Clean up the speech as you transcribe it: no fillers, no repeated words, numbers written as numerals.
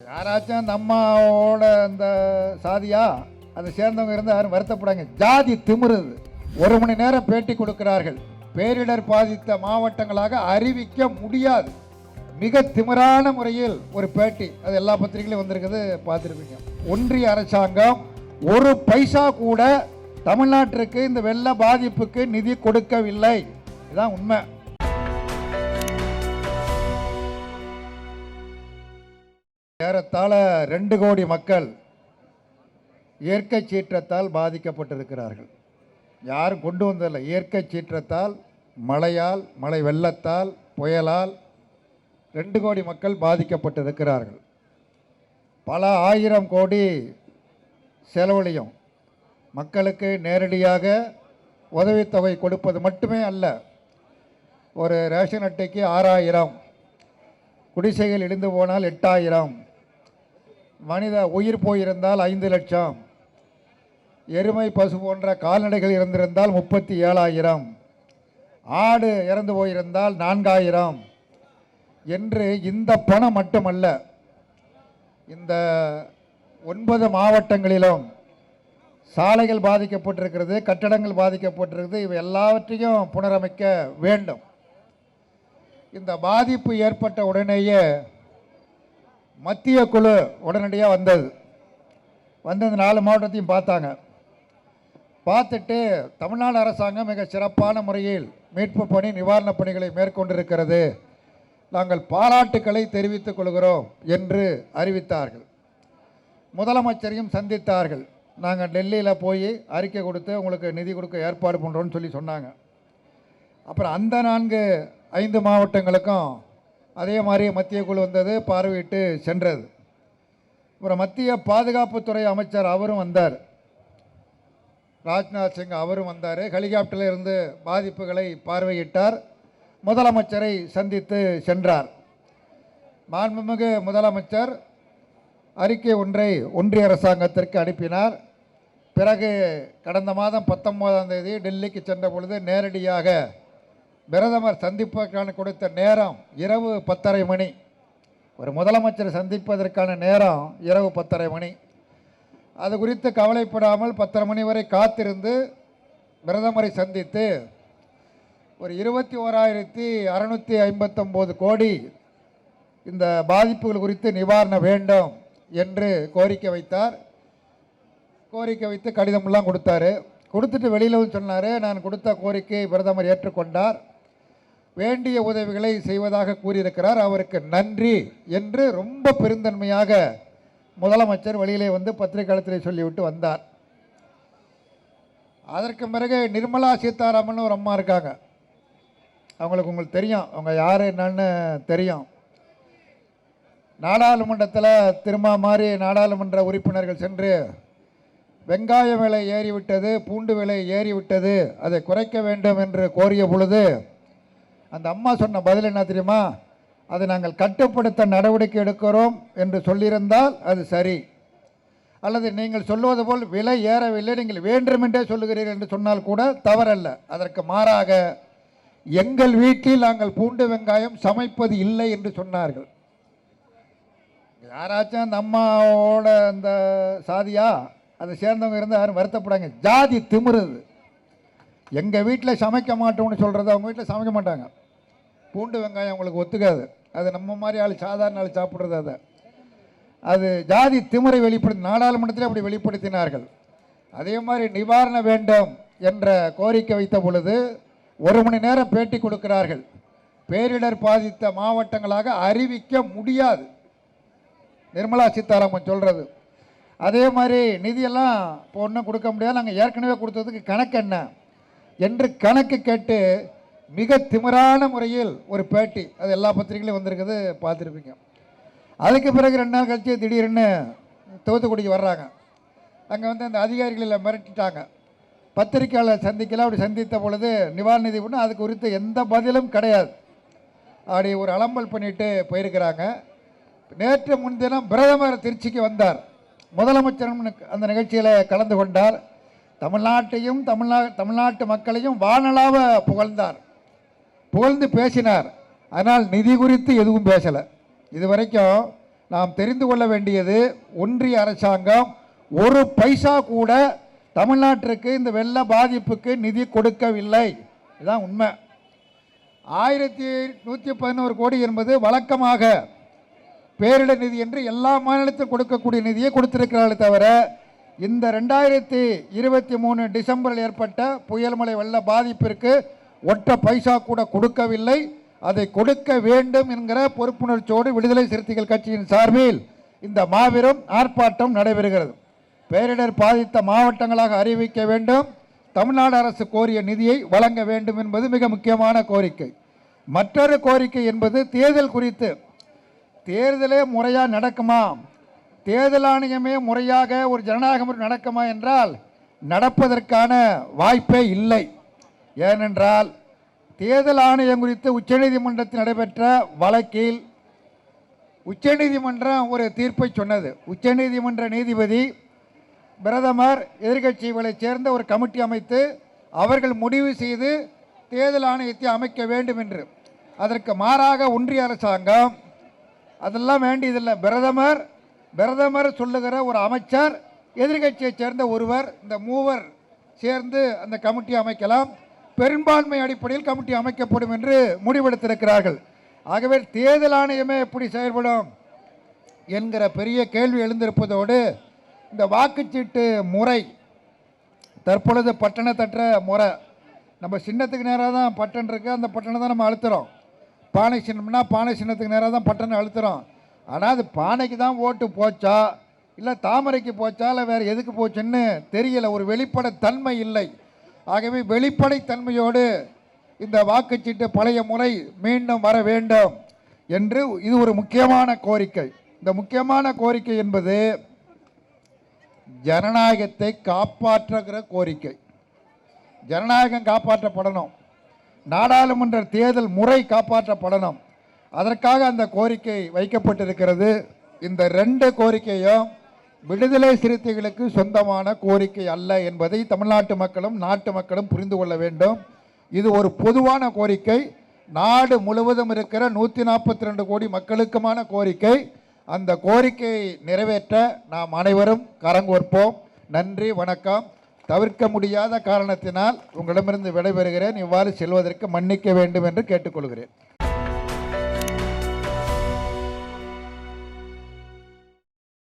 யாராச்சும் அந்த அம்மாவோட அந்த சாதியா அதை சேர்ந்தவங்க இருந்து யாரும் வருத்தப்படாங்க. ஜாதி திமிருது. 1 மணி நேரம் பேட்டி கொடுக்கிறார்கள். பேரிடர் பாதித்த மாவட்டங்களாக அறிவிக்க முடியாது. மிக திமிரான முறையில் ஒரு பேட்டி, அது எல்லா பத்திரிகையிலும் வந்திருக்குது, பார்த்துருப்பீங்க. ஒன்றிய அரசாங்கம் ஒரு பைசா கூட தமிழ்நாட்டிற்கு இந்த வெள்ள பாதிப்புக்கு நிதி கொடுக்கவில்லை. இதுதான் உண்மை. ஏறத்தாழ 2 கோடி மக்கள் இயற்கை சீற்றத்தால் பாதிக்கப்பட்டிருக்கிறார்கள். யாரும் கொண்டு வந்ததில்லை. இயற்கை சீற்றத்தால், மழையால், மழை வெள்ளத்தால், புயலால் 2 கோடி மக்கள் பாதிக்கப்பட்டிருக்கிறார்கள். பல ஆயிரம் கோடி செலவழியும் மக்களுக்கு நேரடியாக உதவித்தொகை கொடுப்பது மட்டுமே அல்ல. ஒரு ரேஷன் அட்டைக்கு 6000, குடிசைகள் இடிந்து போனால் 8000, மனித உயிர் போயிருந்தால் 5 லட்சம், எருமை பசு போன்ற கால்நடைகள் இறந்திருந்தால் 37,000, ஆடு இறந்து போயிருந்தால் 4000 என்று இந்த பணம் மட்டுமல்ல, இந்த 9 மாவட்டங்களிலும் சாலைகள் பாதிக்கப்பட்டிருக்கிறது, கட்டடங்கள் பாதிக்கப்பட்டிருக்கிறது. இவை எல்லாவற்றையும் புனரமைக்க வேண்டும். இந்த பாதிப்பு ஏற்பட்ட உடனேயே மத்திய குழு உடனடியாக வந்தது. வந்து இந்த 4 மாவட்டத்தையும் பார்த்தாங்க. பார்த்துட்டு தமிழ்நாடு அரசாங்கம் மிக சிறப்பான முறையில் மீட்பு பணி, நிவாரணப் பணிகளை மேற்கொண்டிருக்கிறது, நாங்கள் பாராட்டுக்களை தெரிவித்துக் கொள்கிறோம் என்று அறிவித்தார்கள். முதலமைச்சரையும் சந்தித்தார்கள். நாங்கள் டெல்லியில் போய் அறிக்கை கொடுத்து உங்களுக்கு நிதி கொடுக்க ஏற்பாடு பண்ணுறோன்னு சொல்லி சொன்னாங்க. அப்புறம் அந்த 4-5 மாவட்டங்களுக்கும் அதே மாதிரி மத்திய குழு வந்தது, பார்வையிட்டு சென்றது. அப்புறம் மத்திய பாதுகாப்புத்துறை அமைச்சர் அவரும் வந்தார், ராஜ்நாத் சிங் அவரும் வந்தார். ஹெலிகாப்டரில் இருந்து பாதிப்புகளை பார்வையிட்டார், முதலமைச்சரை சந்தித்து சென்றார். மாண்புமிகு முதலமைச்சர் அறிக்கை ஒன்றை ஒன்றிய அரசாங்கத்திற்கு அனுப்பினார். பிறகு கடந்த மாதம் 19ஆம் தேதி டெல்லிக்கு சென்ற பொழுது நேரடியாக பிரதமர் சந்திப்பதற்கான கொடுத்த நேரம் இரவு 10:30 மணி. ஒரு முதலமைச்சர் சந்திப்பதற்கான நேரம் இரவு 10:30 மணி. அது குறித்து கவலைப்படாமல் 10:30 மணி வரை காத்திருந்து பிரதமரை சந்தித்து ஒரு 21,659 கோடி இந்த பாதிப்புகள் குறித்து நிவாரணம் வேண்டும் என்று கோரிக்கை வைத்தார். கோரிக்கை வைத்து கடிதமெல்லாம் கொடுத்தாரு. கொடுத்துட்டு வெளியில் சொன்னார், நான் கொடுத்த கோரிக்கையை பிரதமர் ஏற்றுக்கொண்டார், வேண்டிய உதவிகளை செய்வதாக கூறியிருக்கிறார், அவருக்கு நன்றி என்று ரொம்ப பெருந்தன்மையாக முதலமைச்சர் வெளியிலே வந்து பத்திரிகையாளர்களை சொல்லிவிட்டு வந்தார். அதற்கு பிறகு நிர்மலா சீதாராமன் ஒரு அம்மா இருக்காங்க. உங்களுக்கு தெரியும், அவங்க யார் என்னன்னு தெரியும். நாடாளுமன்றத்தில் திரும்ப மாதிரி நாடாளுமன்ற உறுப்பினர்கள் சென்று வெங்காய விலை ஏறிவிட்டது, பூண்டு விலை ஏறிவிட்டது, அதை குறைக்க வேண்டும் என்று கோரிய பொழுது அந்த அம்மா சொன்ன பதில் என்ன தெரியுமா? அதை நாங்கள் கட்டுப்படுத்த நடவடிக்கை எடுக்கிறோம் என்று சொல்லியிருந்தால் அது சரி, அல்லது நீங்கள் சொல்லுவது போல் விலை ஏறவில்லை, நீங்கள் வேண்டுமென்றே சொல்லுகிறீர்கள் என்று சொன்னால் கூட தவறல்ல. அதற்கு மாறாக எங்கள் வீட்டில் நாங்கள் பூண்டு வெங்காயம் சமைப்பது இல்லை என்று சொன்னார்கள். யாராச்சும் அந்த அம்மாவோட அந்த சாதியா அதை சேர்ந்தவங்க இருந்து யாரும் வருத்தப்படாங்க. ஜாதி திமிருது. எங்கள் வீட்டில் சமைக்க மாட்டோம்னு சொல்கிறது, அவங்க வீட்டில் சமைக்க மாட்டாங்க. பூண்டு வெங்காயம் அவங்களுக்கு ஒத்துக்காது. அது நம்ம மாதிரி ஆள், சாதாரண ஆள் சாப்பிட்றது. அது ஜாதி திமிரை வெளிப்படுத்தி நாடாளுமன்றத்தில் அப்படி வெளிப்படுத்தினார்கள். அதே மாதிரி நிவாரணம் வேண்டும் என்ற கோரிக்கை வைத்த பொழுது 1 மணி நேரம் பேட்டி கொடுக்கிறார்கள். பேரிடர் பாதித்த மாவட்டங்களாக அறிவிக்க முடியாது, நிர்மலா சீதாராமன் சொல்கிறது. அதே மாதிரி நிதியெல்லாம் இப்போ ஒன்றும் கொடுக்க முடியாது, நாங்கள் ஏற்கனவே கொடுத்ததுக்கு கணக்கு என்ன என்று கணக்கு கேட்டு மிக திமிரான முறையில் ஒரு பேட்டி, அது எல்லா பத்திரிகையிலும் வந்திருக்குது, பார்த்துருப்பீங்க. அதுக்கு பிறகு 2 நாள் கழிச்சு திடீர்னு தூத்துக்குடிக்கு வர்றாங்க. அங்கே வந்து அந்த அதிகாரிகளை மிரட்டிட்டாங்க. பத்திரிகையாளர் சந்திக்கலாம். அப்படி சந்தித்த பொழுது நிவாரண நிதி ஒன்று அதுக்கு குறித்து எந்த பதிலும் கிடையாது. அப்படி ஒரு அலம்பல் பண்ணிட்டு போயிருக்கிறாங்க. நேற்று முன்தினம் பிரதமர் திருச்சிக்கு வந்தார். முதலமைச்சரும் அந்த நிகழ்ச்சியில் கலந்து கொண்டார். தமிழ்நாட்டையும் தமிழ்நாட்டு மக்களையும் வானளாவ புகழ்ந்தார், புகழ்ந்து பேசினார். ஆனால் நிதி குறித்து எதுவும் பேசலை. இது வரைக்கும் நாம் தெரிந்து கொள்ள வேண்டியது, ஒன்றிய அரசாங்கம் ஒரு பைசா கூட தமிழ்நாட்டிற்கு இந்த வெள்ள பாதிப்புக்கு நிதி கொடுக்கவில்லை. இதுதான் உண்மை. 1111 கோடி என்பது வழக்கமாக பேரிடர் நிதி என்று எல்லா மாநிலத்திலும் கொடுக்கக்கூடிய நிதியை கொடுத்திருக்கிறார்கள் தவிர, இந்த 2023 டிசம்பரில் ஏற்பட்ட புயல் மழை வெள்ள பாதிப்பிற்கு ஒற்றை பைசா கூட கொடுக்கவில்லை. அதை கொடுக்க வேண்டும் என்கிற பொறுப்புணர்ச்சியோடு விடுதலை சிறுத்தைகள் கட்சியின் சார்பில் இந்த மாபெரும் ஆர்ப்பாட்டம் நடைபெறுகிறது. பேரிடர் பாதித்த மாவட்டங்களாக அறிவிக்க வேண்டும், தமிழ்நாடு அரசு கோரிய நிதியை வழங்க வேண்டும் என்பது மிக முக்கியமான கோரிக்கை. மற்றொரு கோரிக்கை என்பது தேர்தல் குறித்து. தேர்தலே முறையாக நடக்குமா, தேர்தல் ஆணையமே முறையாக ஒரு ஜனநாயக முறை நடக்குமா என்றால் நடப்பதற்கான வாய்ப்பே இல்லை. ஏனென்றால் தேர்தல் ஆணையம் குறித்து உச்சநீதிமன்றத்தில் நடைபெற்ற வழக்கில் உச்சநீதிமன்றம் ஒரு தீர்ப்பை சொன்னது. உச்சநீதிமன்ற நீதிபதி பிரதமர் எதிர்கட்சிகளைச் சேர்ந்த ஒரு கமிட்டி அமைத்து அவர்கள் முடிவு செய்து தேர்தல் ஆணையத்தை அமைக்க வேண்டும் என்று. அதற்கு மாறாக ஒன்றிய அரசாங்கம் அதெல்லாம் வேண்டியதில்லை, பிரதமர் சொல்லுகிற ஒரு அமைச்சர், எதிர்கட்சியைச் சேர்ந்த ஒருவர், இந்த மூவர் சேர்ந்து அந்த கமிட்டி அமைக்கலாம், பெரும்பான்மை அடிப்படையில் கமிட்டி அமைக்கப்படும் என்று முடிவெடுத்திருக்கிறார்கள். ஆகவே தேர்தல் ஆணையமே எப்படி செயல்படும் என்கிற பெரிய கேள்வி எழுந்திருப்பதோடு, இந்த வாக்குச்சீட்டு முறை தற்பொழுது பட்டனை தட்டுற முறை, நம்ம சின்னத்துக்கு நேராக தான் பட்டன் இருக்குது, அந்த பட்டனை தான் நம்ம அழுத்துறோம். பானை சின்னம்னா பானை சின்னத்துக்கு நேராக தான் பட்டனை அழுத்துறோம். ஆனால் அது பானைக்கு தான் ஓட்டு போச்சா இல்லை தாமரைக்கு போச்சா இல்லை வேறு எதுக்கு போச்சுன்னு தெரியல. ஒரு வெளிப்படைத்தன்மை இல்லை. ஆகவே வெளிப்படைத்தன்மையோடு இந்த வாக்குச்சீட்டு பழைய முறை மீண்டும் வர வேண்டும் என்று இது ஒரு முக்கியமான கோரிக்கை. இந்த முக்கியமான கோரிக்கை என்பது ஜனநாயகத்தை காப்பாற்றுகிற கோரிக்கை. ஜனநாயகம் காப்பாற்றப்படணும், நாடாளுமன்ற தேர்தல் முறை காப்பாற்றப்படணும். அதற்காக அந்த கோரிக்கை வைக்கப்பட்டிருக்கிறது. இந்த 2 கோரிக்கையும் விடுதலை சிறுத்தைகளுக்கு சொந்தமான கோரிக்கை அல்ல என்பதை தமிழ்நாட்டு மக்களும் நாட்டு மக்களும் புரிந்து கொள்ள வேண்டும். இது ஒரு பொதுவான கோரிக்கை, நாடு முழுவதும் இருக்கிற 142 கோடி மக்களுக்குமான கோரிக்கை. அந்த கோரிக்கையை நிறைவேற்ற நாம் அனைவரும் கரங்கோர்ப்போம். நன்றி, வணக்கம். தவிர்க்க முடியாத காரணத்தினால் உங்களிடமிருந்து விடைபெறுகிறேன். இவ்வாறு செல்வதற்கு மன்னிக்க வேண்டும் என்று கேட்டுக்கொள்கிறேன்.